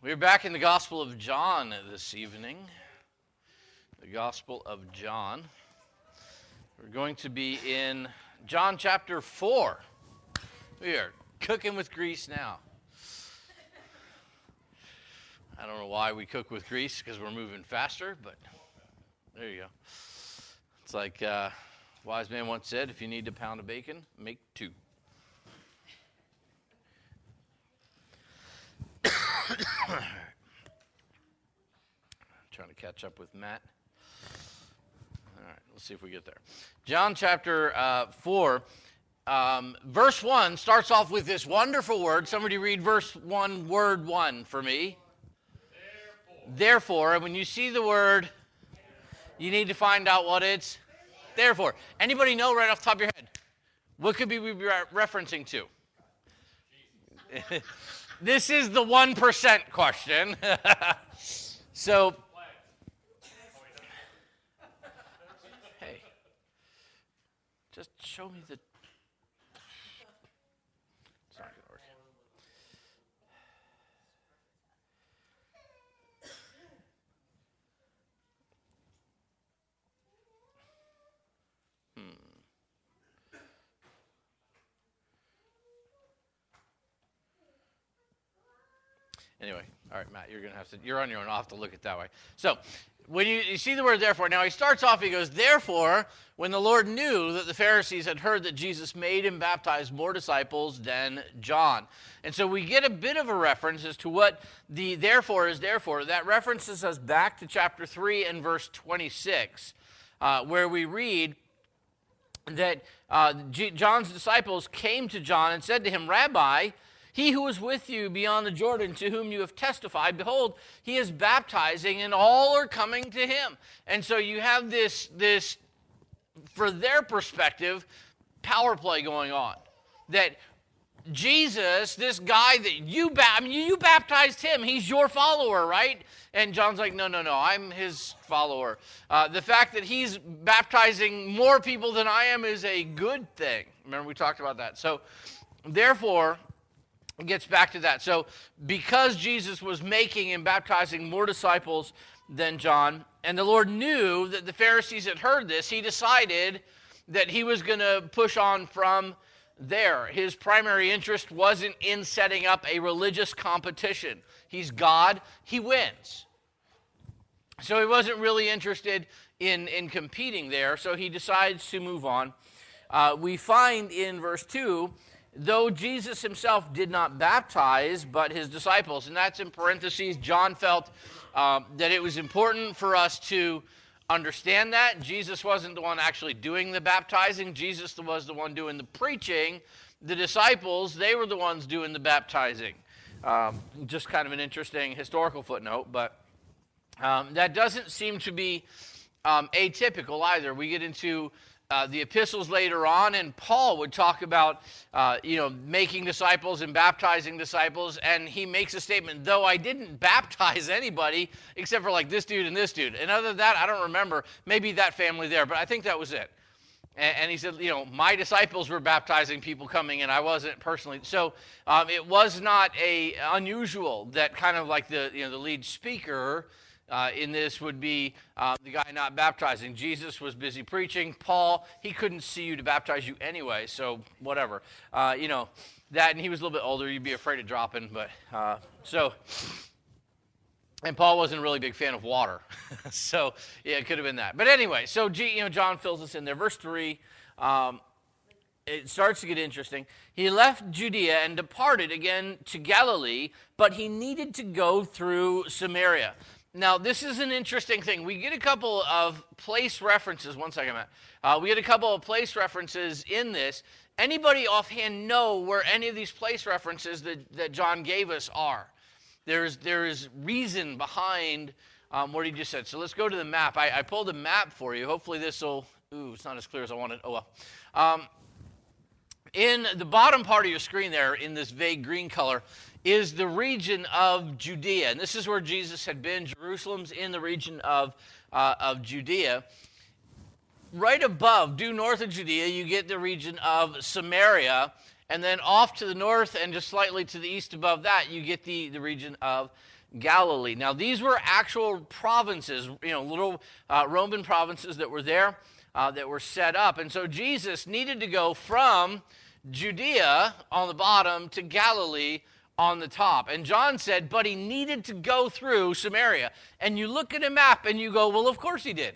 We're back in the Gospel of John this evening. The Gospel of John. We're going to be in John chapter 4. We are cooking with grease now. I don't know why we cook with grease, because we're moving faster, but there you go. It's like a wise man once said, if you need a pound of bacon, make two. Trying to catch up with Matt. All right, let's see if we get there. John chapter 4, verse 1 starts off with this wonderful word. Somebody read verse 1, word 1 for me. Therefore, and when you see the word, you need to find out what it's therefore. Anybody know right off the top of your head? What could we be referencing to? This is the 1% question. So, hey, just show me the... It's not going to work. Anyway, all right, Matt, you're on your own. I'll have to look at it that way. So, when you see the word therefore, now he starts off, he goes, therefore, when the Lord knew that the Pharisees had heard that Jesus made and baptized more disciples than John. And so we get a bit of a reference as to what the therefore is therefore. That references us back to chapter 3 and verse 26, where we read that John's disciples came to John and said to him, Rabbi, he who was with you beyond the Jordan, to whom you have testified, behold, he is baptizing, and all are coming to him. And so you have this for their perspective, power play going on. That Jesus, this guy that you baptized him, he's your follower, right? And John's like, no, I'm his follower. The fact that he's baptizing more people than I am is a good thing. Remember, we talked about that. So, therefore, it gets back to that. So, because Jesus was making and baptizing more disciples than John, and the Lord knew that the Pharisees had heard this, he decided that he was going to push on from there. His primary interest wasn't in setting up a religious competition. He's God, he wins. So he wasn't really interested in competing there, so he decides to move on. We find in verse 2, though Jesus himself did not baptize, but his disciples. And that's in parentheses. John felt that it was important for us to understand that. Jesus wasn't the one actually doing the baptizing. Jesus was the one doing the preaching. The disciples, they were the ones doing the baptizing. Just kind of an interesting historical footnote, but that doesn't seem to be atypical either. We get into the epistles later on, and Paul would talk about, making disciples and baptizing disciples, and he makes a statement, though I didn't baptize anybody except for like this dude and this dude. And other than that, I don't remember, maybe that family there, but I think that was it. And he said, my disciples were baptizing people coming, and I wasn't personally. So it was not unusual that kind of like the lead speaker in this would be the guy not baptizing. Jesus was busy preaching. Paul, he couldn't see you to baptize you anyway, so whatever. That, and he was a little bit older. You'd be afraid of dropping, but and Paul wasn't a really big fan of water. So, yeah, it could have been that. But anyway, so John fills us in there. Verse 3, it starts to get interesting. He left Judea and departed again to Galilee, but he needed to go through Samaria. Now, this is an interesting thing. We get a couple of place references. One second, Matt. We get a couple of place references in this. Anybody offhand know where any of these place references that John gave us are? There is reason behind what he just said. So let's go to the map. I pulled a map for you. Hopefully this will... Ooh, it's not as clear as I wanted. Oh, well. In the bottom part of your screen there, in this vague green color, is the region of Judea. And this is where Jesus had been. Jerusalem's in the region of Judea. Right above, due north of Judea, you get the region of Samaria. And then off to the north and just slightly to the east above that, you get the region of Galilee. Now, these were actual provinces, little Roman provinces that were there, that were set up. And so Jesus needed to go from Judea on the bottom to Galilee on the top. And John said, but he needed to go through Samaria. And you look at a map and you go, well, of course he did.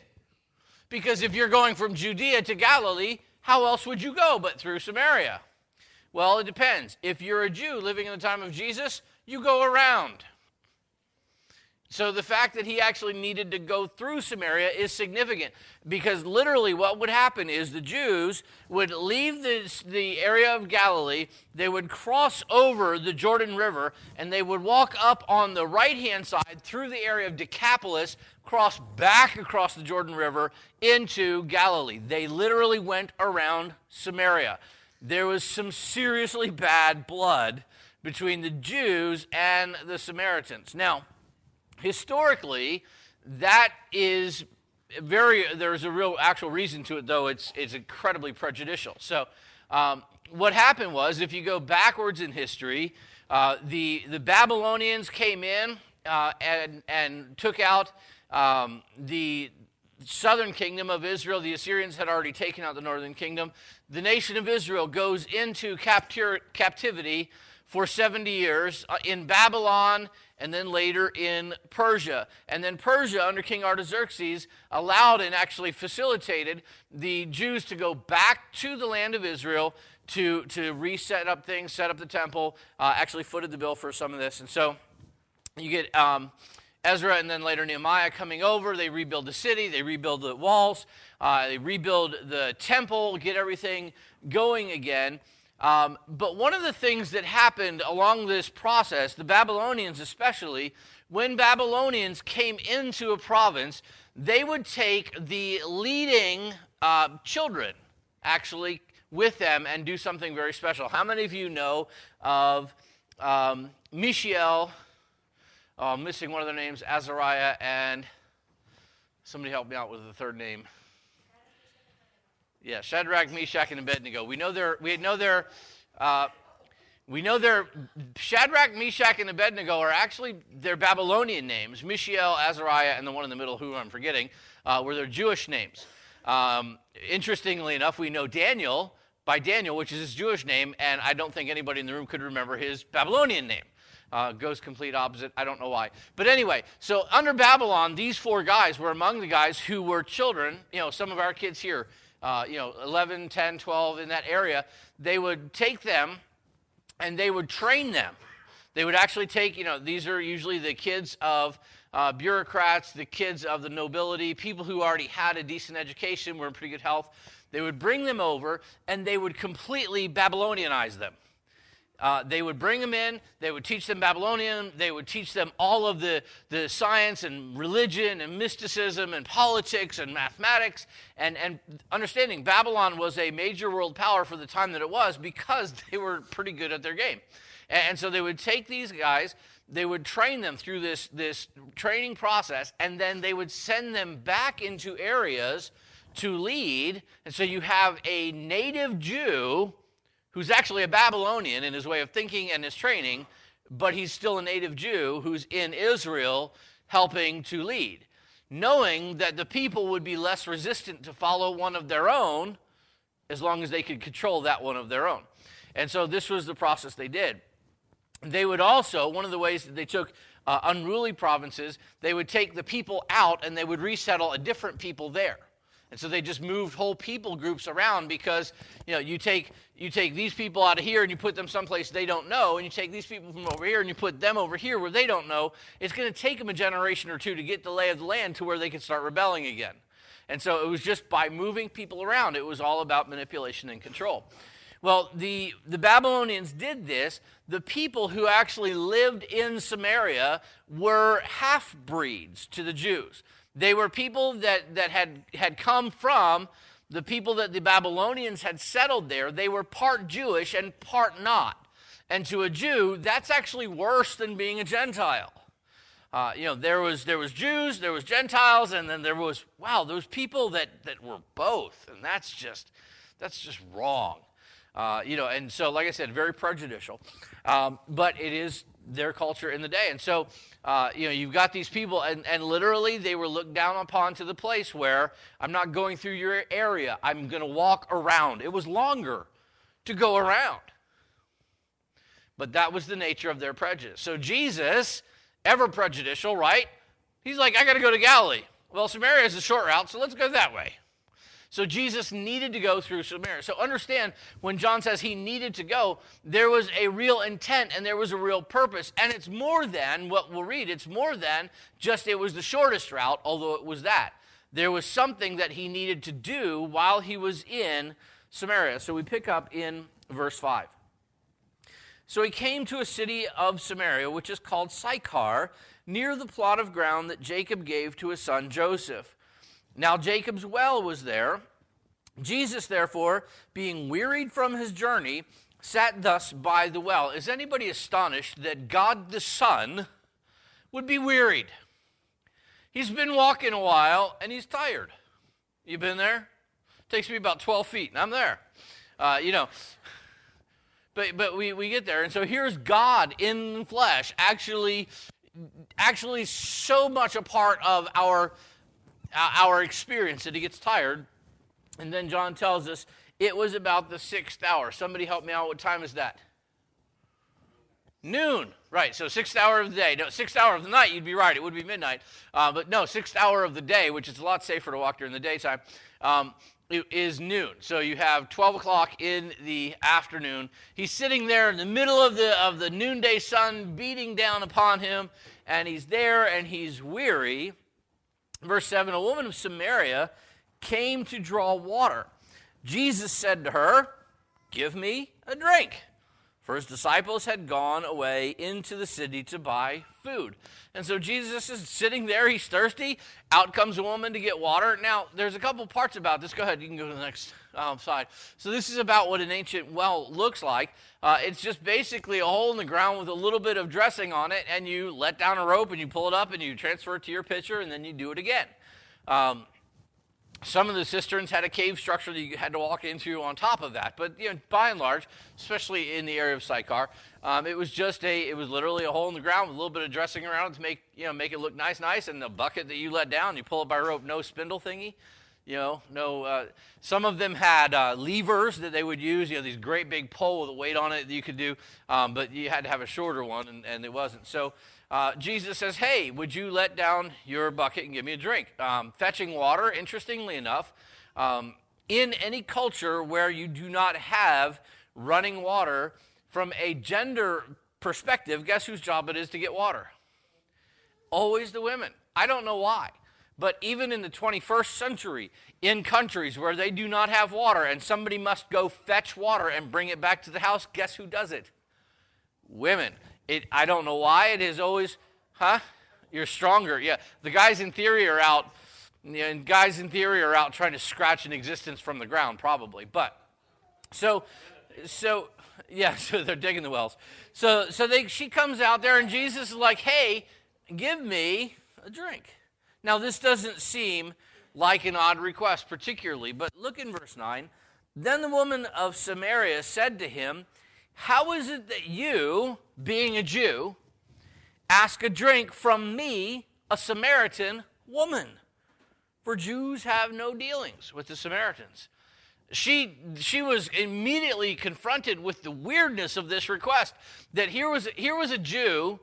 Because if you're going from Judea to Galilee, how else would you go but through Samaria? Well, it depends. If you're a Jew living in the time of Jesus, you go around. So the fact that he actually needed to go through Samaria is significant, because literally what would happen is the Jews would leave the area of Galilee, they would cross over the Jordan River, and they would walk up on the right-hand side through the area of Decapolis, cross back across the Jordan River into Galilee. They literally went around Samaria. There was some seriously bad blood between the Jews and the Samaritans. Now, historically, that is there's a real actual reason to it, though it's incredibly prejudicial. So what happened was, if you go backwards in history, the Babylonians came in and took out the southern kingdom of Israel. The Assyrians had already taken out the northern kingdom. The nation of Israel goes into captivity for 70 years in Babylon, and then later in Persia. And then Persia, under King Artaxerxes, allowed and actually facilitated the Jews to go back to the land of Israel to reset up things, set up the temple, actually footed the bill for some of this. And so you get Ezra and then later Nehemiah coming over. They rebuild the city, they rebuild the walls, they rebuild the temple, get everything going again. But one of the things that happened along this process, the Babylonians especially, when Babylonians came into a province, they would take the leading children actually with them and do something very special. How many of you know of Mishael, I'm missing one of their names, Azariah, and somebody help me out with the third name. Yeah, Shadrach, Meshach, and Abednego. We know their Shadrach, Meshach, and Abednego are actually their Babylonian names. Mishael, Azariah, and the one in the middle, who I'm forgetting, were their Jewish names. Interestingly enough, we know Daniel by Daniel, which is his Jewish name, and I don't think anybody in the room could remember his Babylonian name. Goes complete opposite. I don't know why. But anyway, so under Babylon, these four guys were among the guys who were children. Some of our kids here, 11, 10, 12, in that area, they would take them and they would train them. They would actually take, these are usually the kids of bureaucrats, the kids of the nobility, people who already had a decent education, were in pretty good health. They would bring them over and they would completely Babylonianize them. They would bring them in, they would teach them Babylonian, they would teach them all of the science and religion and mysticism and politics and mathematics, and understanding Babylon was a major world power for the time that it was because they were pretty good at their game. And so they would take these guys, they would train them through this training process, and then they would send them back into areas to lead. And so you have a native Jew who's actually a Babylonian in his way of thinking and his training, but he's still a native Jew who's in Israel helping to lead, knowing that the people would be less resistant to follow one of their own as long as they could control that one of their own. And so this was the process they did. They would also, one of the ways that they took unruly provinces, they would take the people out and they would resettle a different people there. And so they just moved whole people groups around because, you take these people out of here and you put them someplace they don't know, and you take these people from over here and you put them over here where they don't know. It's going to take them a generation or two to get the lay of the land to where they can start rebelling again. And so it was just by moving people around. It was all about manipulation and control. Well, the Babylonians did this. The people who actually lived in Samaria were half-breeds to the Jews. They were people that had come from the people that the Babylonians had settled there. They were part Jewish and part not. And to a Jew, that's actually worse than being a Gentile. There was Jews, there was Gentiles, and then there was, those people that were both. And that's just wrong. And so, like I said, very prejudicial. But it is their culture in the day. And so, you've got these people, and literally they were looked down upon to the place where I'm not going through your area. I'm going to walk around. It was longer to go around. But that was the nature of their prejudice. So Jesus, ever prejudicial, right? He's like, I got to go to Galilee. Well, Samaria is a short route, so let's go that way. So Jesus needed to go through Samaria. So understand, when John says he needed to go, there was a real intent and there was a real purpose. And it's more than what we'll read. It's more than just it was the shortest route, although it was that. There was something that he needed to do while he was in Samaria. So we pick up in verse 5. So he came to a city of Samaria, which is called Sychar, near the plot of ground that Jacob gave to his son Joseph. Now Jacob's well was there. Jesus, therefore, being wearied from his journey, sat thus by the well. Is anybody astonished that God the Son would be wearied? He's been walking a while, and he's tired. You been there? Takes me about 12 feet, and I'm there. But we get there, and so here's God in flesh, actually so much a part of our experience that he gets tired. And then John tells us it was about the 6th hour. Somebody help me out. What time is that? Noon. Right, so 6th hour of the day. No, 6th hour of the night, you'd be right. It would be midnight. But no, 6th hour of the day, which is a lot safer to walk during the daytime, it is noon. So you have 12 o'clock in the afternoon. He's sitting there in the middle of the noonday sun beating down upon him, and he's there and he's weary. Verse 7, a woman of Samaria came to draw water. Jesus said to her, give me a drink. For his disciples had gone away into the city to buy food. And so Jesus is sitting there, he's thirsty. Out comes a woman to get water. Now, there's a couple parts about this. Go ahead, you can go to the next slide. So this is about what an ancient well looks like. It's just basically a hole in the ground with a little bit of dressing on it, and you let down a rope, and you pull it up, and you transfer it to your pitcher, and then you do it again. Some of the cisterns had a cave structure that you had to walk into on top of that. But by and large, especially in the area of Sychar, it was literally a hole in the ground with a little bit of dressing around it to make it look nice, and the bucket that you let down, you pull it by rope, no spindle thingy. Some of them had levers that they would use, these great big pole with a weight on it that you could do, but you had to have a shorter one, and it wasn't. So Jesus says, hey, would you let down your bucket and give me a drink? Fetching water, interestingly enough, in any culture where you do not have running water, from a gender perspective, guess whose job it is to get water? Always the women. I don't know why. But even in the 21st century, in countries where they do not have water and somebody must go fetch water and bring it back to the house, guess who does it? Women. I don't know why it is always, you're stronger. Yeah, the guys in theory are out, trying to scratch an existence from the ground, probably. But, so they're digging the wells. She comes out there and Jesus is like, hey, give me a drink. Now, this doesn't seem like an odd request particularly, but look in verse 9. Then the woman of Samaria said to him, how is it that you, being a Jew, ask a drink from me, a Samaritan woman? For Jews have no dealings with the Samaritans. She was immediately confronted with the weirdness of this request, that here was a Jew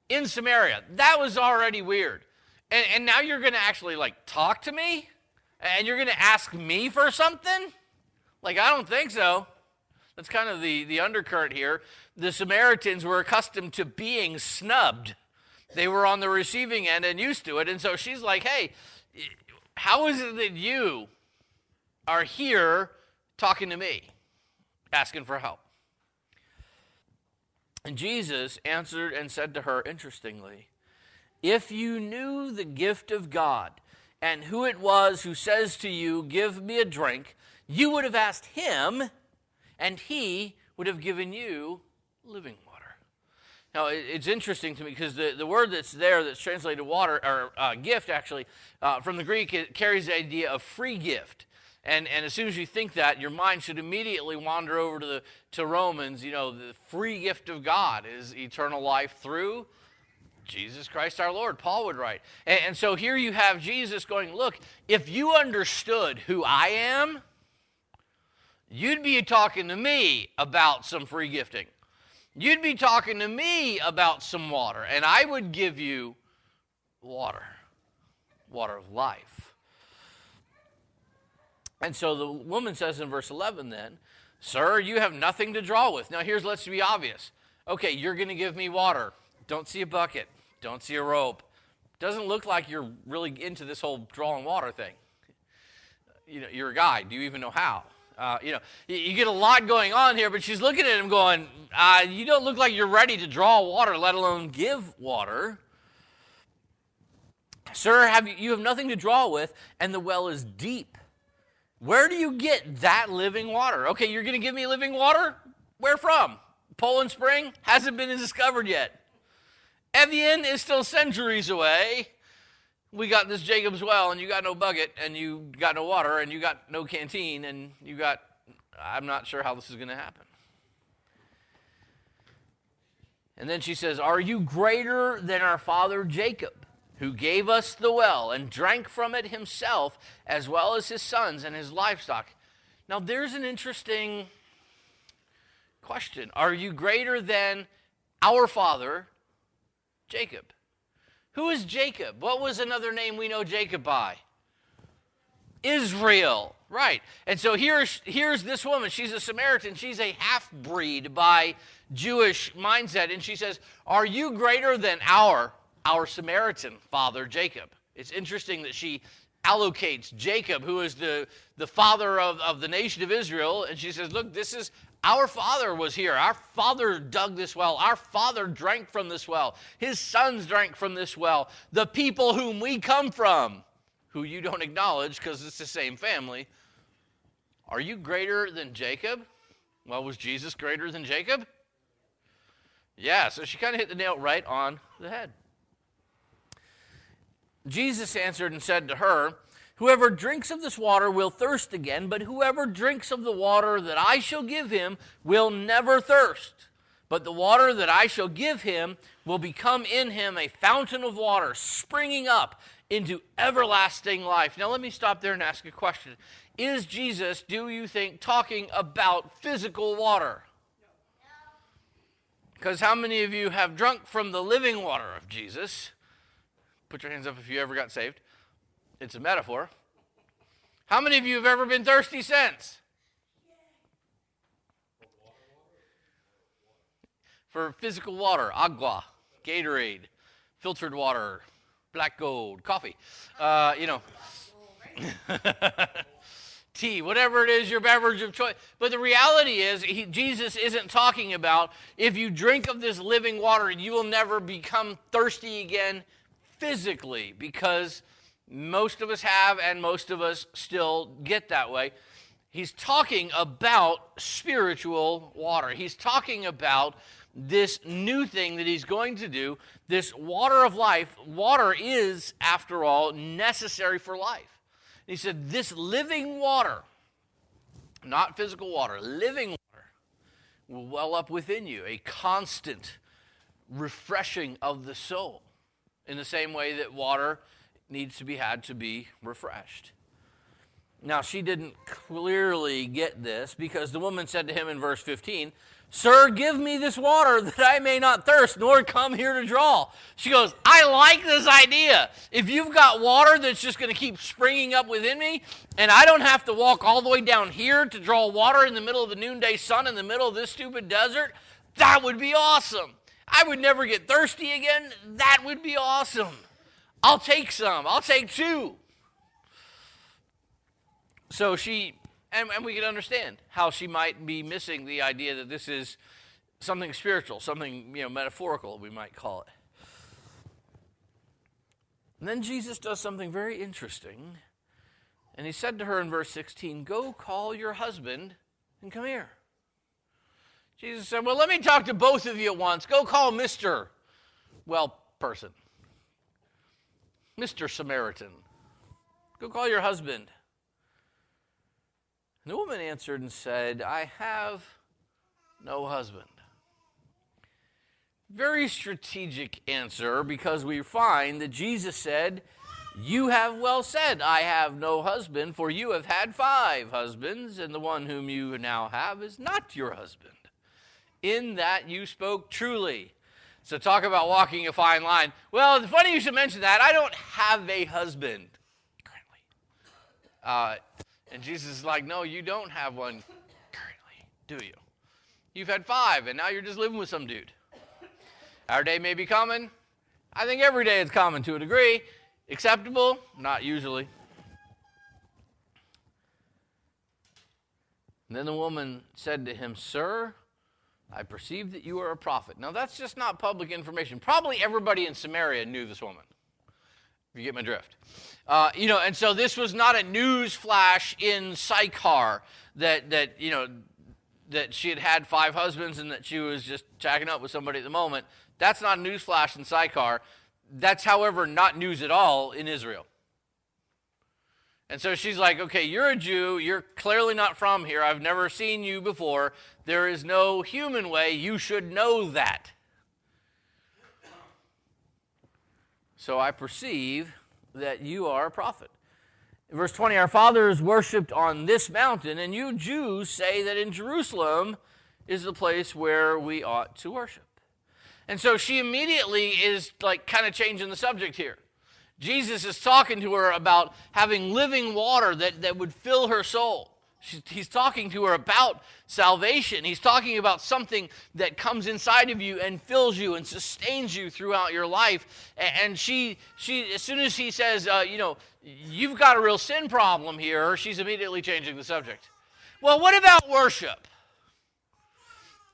in Samaria. That was already weird. And now you're going to actually, talk to me? And you're going to ask me for something? I don't think so. That's kind of the undercurrent here. The Samaritans were accustomed to being snubbed. They were on the receiving end and used to it. And so she's like, hey, how is it that you are here talking to me, asking for help? And Jesus answered and said to her, interestingly, if you knew the gift of God and who it was who says to you, give me a drink, you would have asked him, and he would have given you living water. Now, it's interesting to me because the word that's there that's translated water, or gift actually, from the Greek, it carries the idea of free gift. And as soon as you think that, your mind should immediately wander over to Romans. The free gift of God is eternal life through Jesus Christ our Lord, Paul would write. And so here you have Jesus going, look, if you understood who I am, you'd be talking to me about some free gifting. You'd be talking to me about some water, and I would give you water of life. And so the woman says in verse 11 then, sir, you have nothing to draw with. Now let's be obvious. Okay, you're going to give me water. Don't see a bucket. Don't see a rope. Doesn't look like you're really into this whole drawing water thing. You're a guy. Do you even know how? You get a lot going on here, but she's looking at him going, you don't look like you're ready to draw water, let alone give water. Sir, you have nothing to draw with, and the well is deep. Where do you get that living water? Okay, you're going to give me living water? Where from? Poland Spring? Hasn't been discovered yet. Evian is still centuries away. We got this Jacob's well, and you got no bucket, and you got no water, and you got no canteen, and I'm not sure how this is going to happen. And then she says, are you greater than our father Jacob, who gave us the well and drank from it himself, as well as his sons and his livestock? Now, there's an interesting question. Are you greater than our father Jacob? Who is Jacob? What was another name we know Jacob by? Israel. Right. And so here's this woman. She's a Samaritan. She's a half-breed by Jewish mindset. And she says, are you greater than our Samaritan father Jacob? It's interesting that she allocates Jacob, who is the father of the nation of Israel. And she says, look, this is our father was here. Our father dug this well. Our father drank from this well. His sons drank from this well. The people whom we come from, who you don't acknowledge because it's the same family. Are you greater than Jacob? Well, was Jesus greater than Jacob? Yeah, so she kind of hit the nail right on the head. Jesus answered and said to her, whoever drinks of this water will thirst again, but whoever drinks of the water that I shall give him will never thirst. But the water that I shall give him will become in him a fountain of water, springing up into everlasting life. Now let me stop there and ask a question. Is Jesus, do you think, talking about physical water? Because how many of you have drunk from the living water of Jesus? Put your hands up if you ever got saved. It's a metaphor. How many of you have ever been thirsty since? For physical water, agua, Gatorade, filtered water, black gold, coffee, tea, whatever it is, your beverage of choice. But the reality is, Jesus isn't talking about if you drink of this living water, you will never become thirsty again physically, because most of us have and most of us still get that way. He's talking about spiritual water. He's talking about this new thing that he's going to do, this water of life. Water is, after all, necessary for life. He said, this living water, not physical water, living water, will well up within you, a constant refreshing of the soul, in the same way that water needs to be had to be refreshed. Now, she didn't clearly get this, because the woman said to him in verse 15, sir, give me this water that I may not thirst, nor come here to draw. She goes, I like this idea. If you've got water that's just going to keep springing up within me, and I don't have to walk all the way down here to draw water in the middle of the noonday sun in the middle of this stupid desert, that would be awesome. I would never get thirsty again. That would be awesome. I'll take some. I'll take two. So she, and we can understand how she might be missing the idea that this is something spiritual, something, metaphorical, we might call it. And then Jesus does something very interesting. And he said to her in verse 16, go call your husband and come here. Jesus said, well, let me talk to both of you at once. Go call Mr. person. Mr. Samaritan. Go call your husband. The woman answered and said, I have no husband. Very strategic answer, because we find that Jesus said, you have well said, I have no husband, for you have had 5 husbands, and the one whom you now have is not your husband. In that you spoke truly. So talk about walking a fine line. Well, it's funny you should mention that. I don't have a husband currently. And Jesus is like, no, you don't have one currently, do you? You've had 5, and now you're just living with some dude. Our day may be common. I think every day is common to a degree. Acceptable? Not usually. And then the woman said to him, Sir, I perceive that you are a prophet. Now, that's just not public information. Probably everybody in Samaria knew this woman, if you get my drift. And so this was not a news flash in Sychar that she had 5 husbands and that she was just jacking up with somebody at the moment. That's not a news flash in Sychar. That's, however, not news at all in Israel. And so she's like, okay, you're a Jew. You're clearly not from here. I've never seen you before. There is no human way. You should know that. So I perceive that you are a prophet. In verse 20, our fathers worshipped on this mountain, and you Jews say that in Jerusalem is the place where we ought to worship. And so she immediately is like kind of changing the subject here. Jesus is talking to her about having living water that would fill her soul. He's talking to her about salvation. He's talking about something that comes inside of you and fills you and sustains you throughout your life. And she as soon as he says, you've got a real sin problem here, she's immediately changing the subject. Well, what about worship?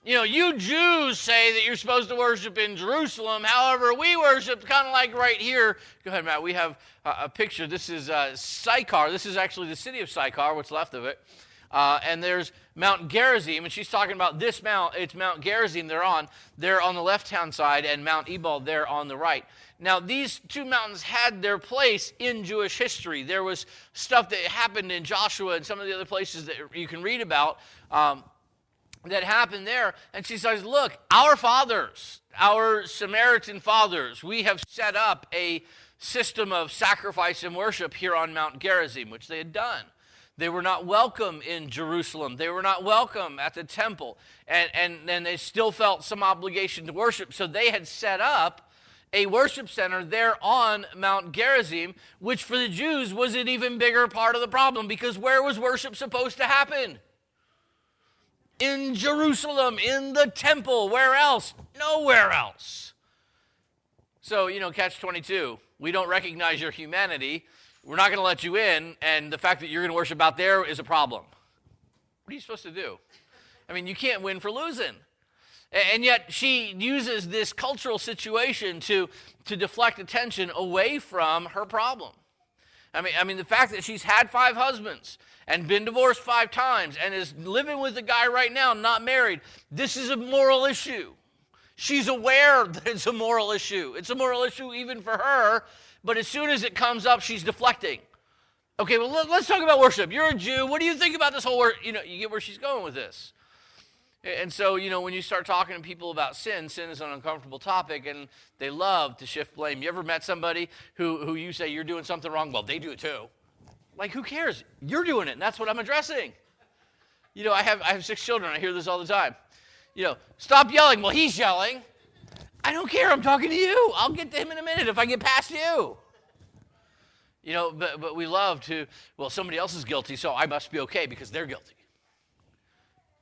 You Jews say that you're supposed to worship in Jerusalem. However, we worship kind of like right here. Go ahead, Matt. We have a picture. This is Sychar. This is actually the city of Sychar, what's left of it. And there's Mount Gerizim, and she's talking about this mount. It's Mount Gerizim they're on the left-hand side, and Mount Ebal there on the right. Now, these 2 mountains had their place in Jewish history. There was stuff that happened in Joshua and some of the other places that you can read about that happened there. And she says, look, our fathers, our Samaritan fathers, we have set up a system of sacrifice and worship here on Mount Gerizim, which they had done. They were not welcome in Jerusalem. They were not welcome at the temple. And they still felt some obligation to worship. So they had set up a worship center there on Mount Gerizim, which for the Jews was an even bigger part of the problem, because where was worship supposed to happen? In Jerusalem, in the temple. Where else? Nowhere else. So, catch-22. We don't recognize your humanity. We're not going to let you in, and the fact that you're going to worship out there is a problem. What are you supposed to do? I mean, you can't win for losing. And yet she uses this cultural situation to deflect attention away from her problem. I mean, the fact that she's had 5 husbands and been divorced 5 times and is living with a guy right now, not married, this is a moral issue. She's aware that it's a moral issue. It's a moral issue even for her, but as soon as it comes up, she's deflecting. Okay, well, let's talk about worship. You're a Jew. What do you think about this whole worship? You get where she's going with this. And so, when you start talking to people about sin is an uncomfortable topic, and they love to shift blame. You ever met somebody who you say you're doing something wrong? Well, they do it too. Like, who cares? You're doing it, and that's what I'm addressing. I have 6 children. I hear this all the time. Stop yelling. Well, he's yelling. I don't care. I'm talking to you. I'll get to him in a minute if I get past you. But we love to, well, somebody else is guilty, so I must be okay because they're guilty.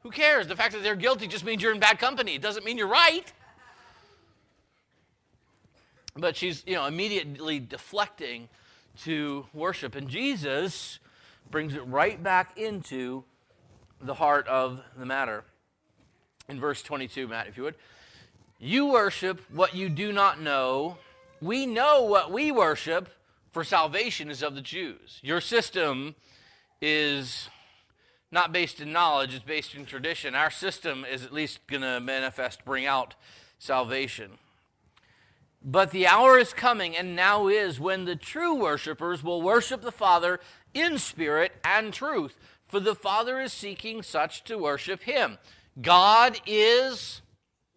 Who cares? The fact that they're guilty just means you're in bad company. It doesn't mean you're right. But she's, immediately deflecting to worship. And Jesus brings it right back into the heart of the matter. In verse 22, Matt, if you would. You worship what you do not know. We know what we worship, for salvation is of the Jews. Your system is not based in knowledge, it's based in tradition. Our system is at least going to bring out salvation. But the hour is coming, and now is, when the true worshipers will worship the Father in spirit and truth. for the Father is seeking such to worship him. God is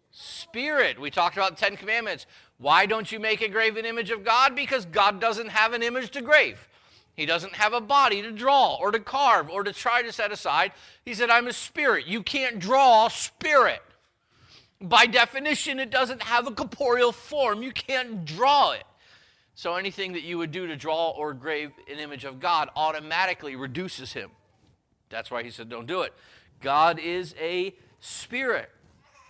spirit. We talked about the 10 Commandments. Why don't you make a graven image of God? Because God doesn't have an image to grave. He doesn't have a body to draw or to carve or to try to set aside. He said, I'm a spirit. You can't draw spirit. By definition, it doesn't have a corporeal form. You can't draw it. So anything that you would do to draw or grave an image of God automatically reduces him. That's why he said, don't do it. God is a spirit.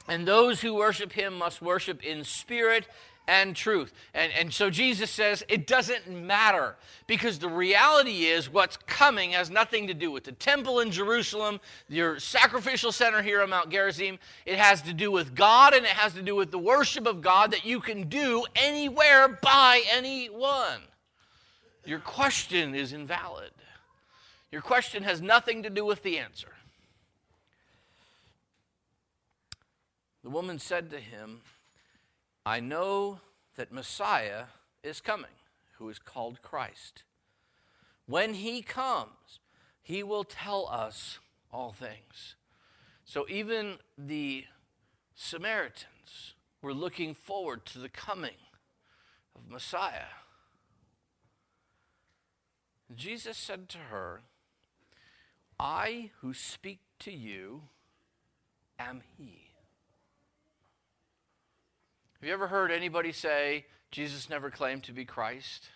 And those who worship him must worship in spirit and truth. And so Jesus says it doesn't matter, because the reality is what's coming has nothing to do with the temple in Jerusalem, your sacrificial center here on Mount Gerizim. It has to do with God, and it has to do with the worship of God that you can do anywhere by anyone. Your question is invalid. Your question has nothing to do with the answer. The woman said to him, I know that Messiah is coming, who is called Christ. When he comes, he will tell us all things. So even the Samaritans were looking forward to the coming of Messiah. Jesus said to her, I who speak to you am he. Have you ever heard anybody say, Jesus never claimed to be Christ?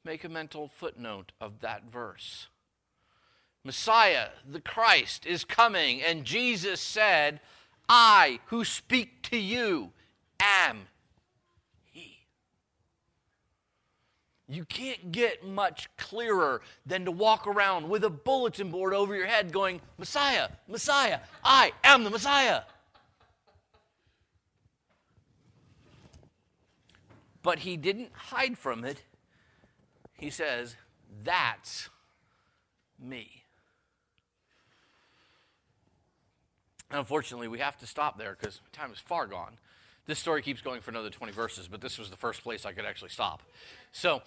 Make a mental footnote of that verse. Messiah, the Christ, is coming, and Jesus said, I who speak to you am he. You can't get much clearer than to walk around with a bulletin board over your head going, Messiah, Messiah, I am the Messiah. But he didn't hide from it. He says, that's me. Unfortunately, we have to stop there because time is far gone. This story keeps going for another 20 verses, but this was the first place I could actually stop. So,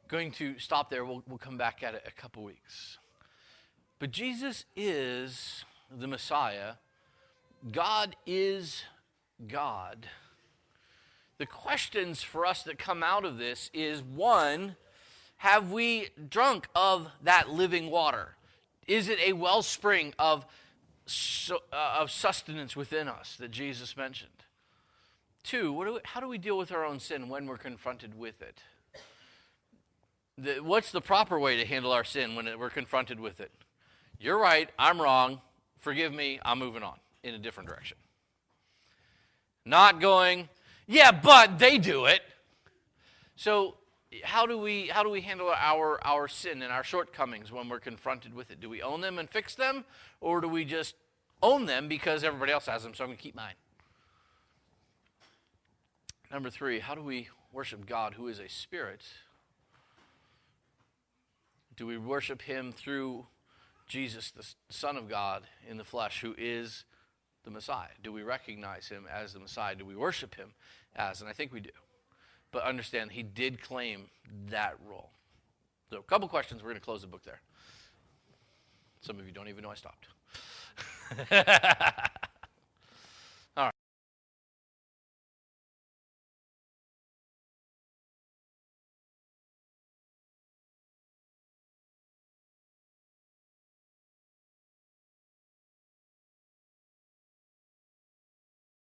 going to stop there. We'll come back at it a couple weeks. But Jesus is the Messiah. God is God. The questions for us that come out of this is, one, have we drunk of that living water? Is it a wellspring of sustenance within us that Jesus mentioned? Two, how do we deal with our own sin when we're confronted with it? What's the proper way to handle our sin when we're confronted with it? You're right, I'm wrong, forgive me, I'm moving on in a different direction. Not going, yeah, but they do it. So how do we handle our sin and our shortcomings when we're confronted with it? Do we own them and fix them? Or do we just own them because everybody else has them, so I'm going to keep mine? Number three, how do we worship God, who is a spirit? Do we worship him through Jesus, the Son of God in the flesh, who is the Messiah? Do we recognize him as the Messiah? Do we worship him as? And I think we do. But understand, he did claim that role. So a couple questions. We're going to close the book there. Some of you don't even know I stopped.